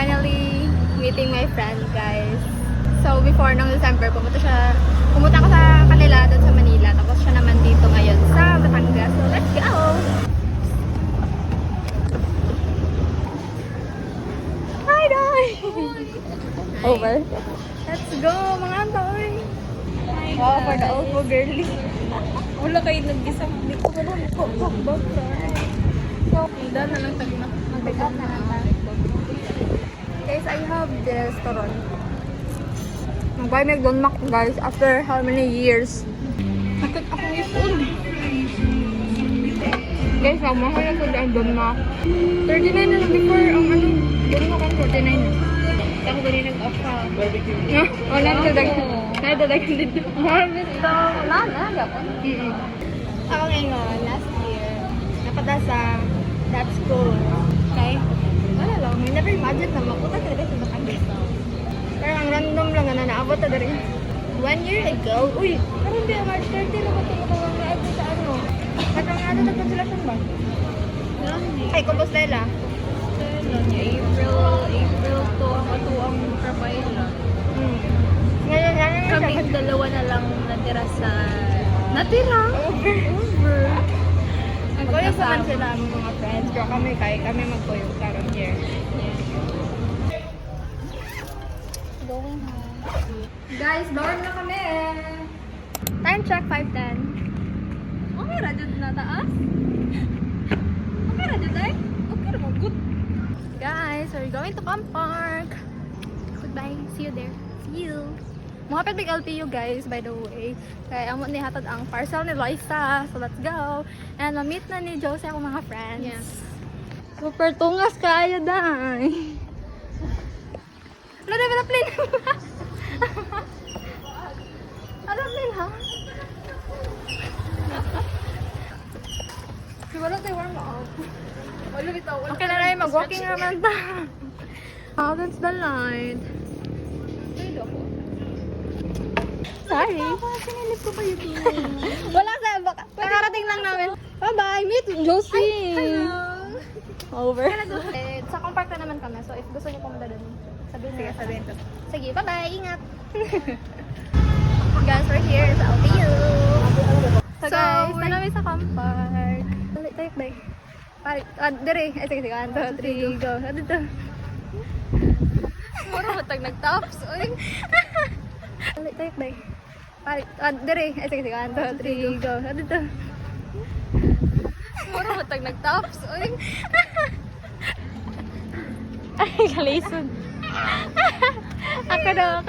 finally meeting my friend, guys. So, before nung December, pumunta ako sa kanila doon sa Manila. Tapos siya naman dito ngayon sa Batangas. So, let's go! Hi, Day! Over. Let's go, mga antoy! Wow, for the old girly. Wala kayo nag-isang dito ko rin po. So, hindi na lang mag-pick-up na lang. Guys, I have this turon. Nag-buy McDonald's, guys, after how many years? Bakit ako ipon? Guys, ang mahal na po dyan Donmac. 39 na lang before ang ano, Donmac ang 49 na. Ako ba rin nag-off ka? Wala na dadagan dito. Mahal dito. Wala na, gapon. Ako ngayon, last year, napada sa that school. Okay? Wala lang, may never imagine na mapunta talaga sa Batangas. Pero ang random lang na naabot na rin. 1 year ago, uy, parang di March 30 lang ito makakaraabot sa ano. At ang ano na consolation ba? Ay, kumpos Lela. April to ang Rafaela. Ngayon, Kaming dalawa na lang natira sa... Over. Ang kuya pa man sila ang mga friends. Pero kami magkuyo karon here. Going home. Guys, dorm na kami. Time check, 5:10. Okay, radyo na taas? Okay, radyo tayo? Okay, good. Guys, we're going to Camp Park. Goodbye. See you there. See you. Mga pet big LPU guys, by the way. Kaya amo ni hatod ang parcel ni Liza. So let's go. And ma-meet na ni Josie ako mga friends. Yes. Super tungas kaya dai. Ano na plane? Ano plane ha? Wala tayo warm up. Okay na rin, mag-walking naman ta. Oh, that's the light. Sorry. Sinilip ko kayo dito. Wala sa baka. Nakarating lang namin. Bye-bye. Meet Josie. Hello. Over. Sa compact na naman kami. So if gusto niyo pumunta doon, sabihin ko. Sige, bye-bye. Ingat. Guys, we're here sa LPU. So guys, na namin sa compact. Tayo, bye. Dire. Ay, sige. 1, 2, 3, go. Dito. Mura matag nag-tops. Uy. Tayo, bye. Dire. Ay, sige. 1, 2, 3, go. Dito. Mura matag nag-tops. Uy. Ay, kalisod. Ako daw.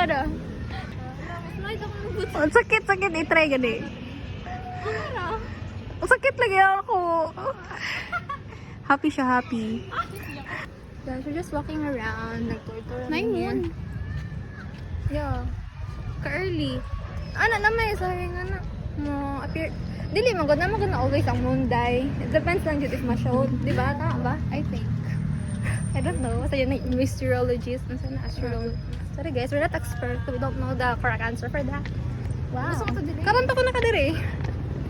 Ang sakit. I-try gani. Ang sakit lagi ako. Happy siya, happy. Guys, we're just walking around. Nag-tour-tour. 9 Yeah. Ka-early. Ano naman, sorry nga na. Mo, appear. Dili, magod na always ang moon die. It depends lang dito if ma-show. Diba? Tama ba? I think. I don't know. Basta yun na meteorologist. Nasa na astrologist. Sorry guys, we're not expert. We don't know the correct answer for that. Wow. Gusto ko to diri. Karon pa ko nakadiri.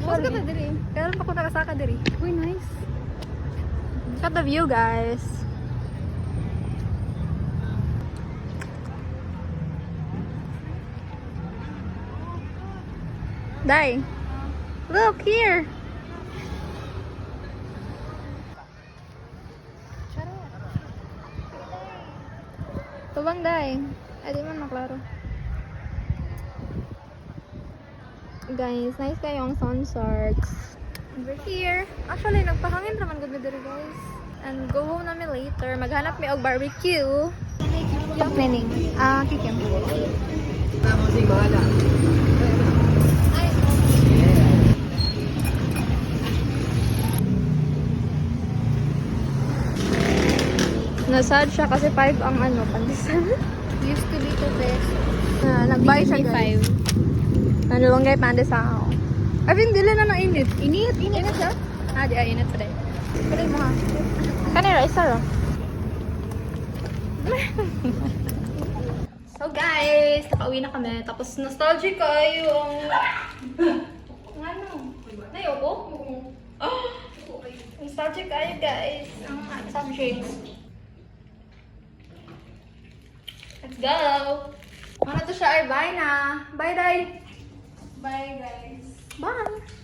Gusto ko to diri. Karon pa ko nakasaka diri. Uy, nice. Look at the view, guys. Dai. Look here. Tubang Dai. Ay, di man maklaro. Guys, nice kayo ang sun sharks. We're here. Actually, nagpahangin naman gabi diri, guys. And go home namin later. Maghanap mi og barbecue. Yung planning. Kikim. Nasad siya kasi 5 ang pandisan. Used to be 2 pesos. Nag-buy siya, guys. Nanulunggay pandesal ako. I think dili na ng init. Init siya? Di ay init pa din. Pwede mo ha. Kanina, isa ro. So guys, nakauwi na kami. Tapos nostalgic kayo ang... Ano? Nayoko? Nostalgic kayo guys. Ang subjects. Let's go! Para to siya ay bye na. Bye, Day! Bye guys. Bye!